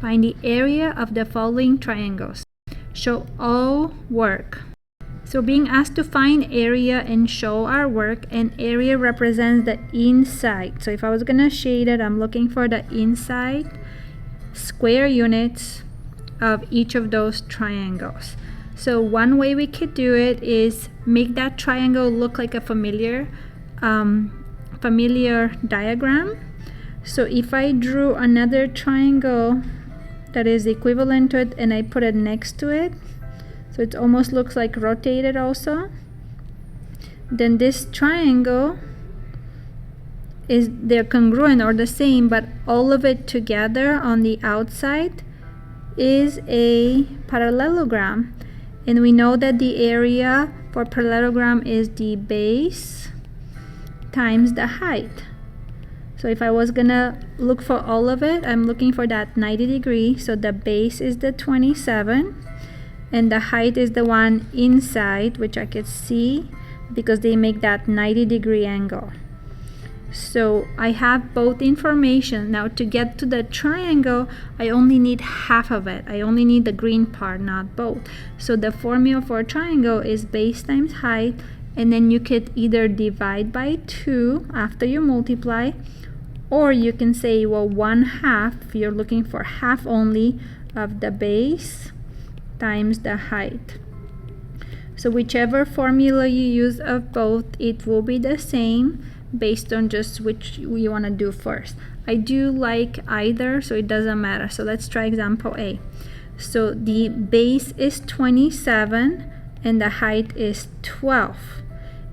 Find the area of the following triangles. Show all work. So being asked to find area and show our work, and area represents the inside. So if I was gonna shade it, I'm looking for the inside square units of each of those triangles. So one way we could do it is make that triangle look like a familiar diagram. So if I drew another triangle that is equivalent to it and I put it next to it, so it almost looks like rotated also, then this triangle is, they're congruent or the same, but all of it together on the outside is a parallelogram. And we know that the area for parallelogram is the base times the height. So if I was gonna look for all of it, I'm looking for that 90 degree. So the base is the 27 and the height is the one inside, which I could see because they make that 90 degree angle. So I have both information. Now to get to the triangle, I only need half of it. I only need the green part, not both. So the formula for a triangle is base times height, and then you could either divide by 2 after you multiply, or you can say, well, 1/2, if you're looking for half only, of the base times the height. So whichever formula you use of both, it will be the same based on just which you want to do first. I do like either, so it doesn't matter. So let's try example A. So the base is 27 and the height is 12.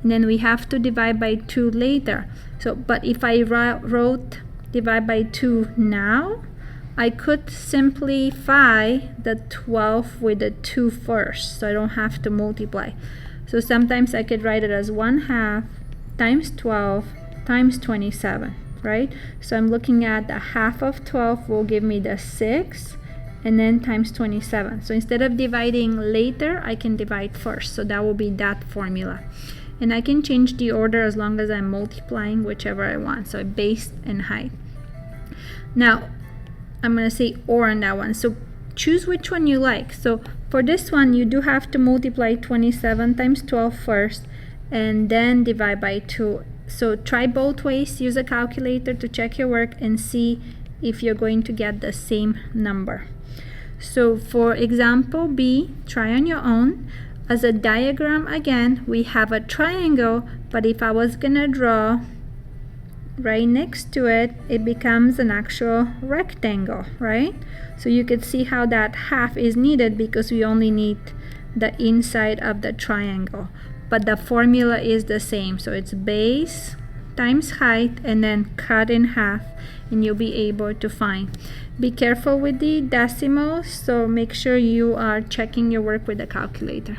And then we have to divide by 2 later. So, but if I wrote divide by 2 now, I could simplify the 12 with the 2 first, so I don't have to multiply. So sometimes I could write it as 1/2 times 12 times 27, right? So I'm looking at the half of 12 will give me the 6, and then times 27. So instead of dividing later, I can divide first. So that will be that formula. And I can change the order as long as I'm multiplying whichever I want. So base and height. Now, I'm going to say or on that one. So choose which one you like. So for this one, you do have to multiply 27 times 12 first and then divide by 2. So try both ways. Use a calculator to check your work and see if you're going to get the same number. So for example B, try on your own. As a diagram, again, we have a triangle, but if I was gonna draw right next to it, it becomes an actual rectangle, right? So you could see how that half is needed because we only need the inside of the triangle. But the formula is the same. So it's base times height and then cut in half, and you'll be able to find. Be careful with the decimals, so make sure you are checking your work with the calculator.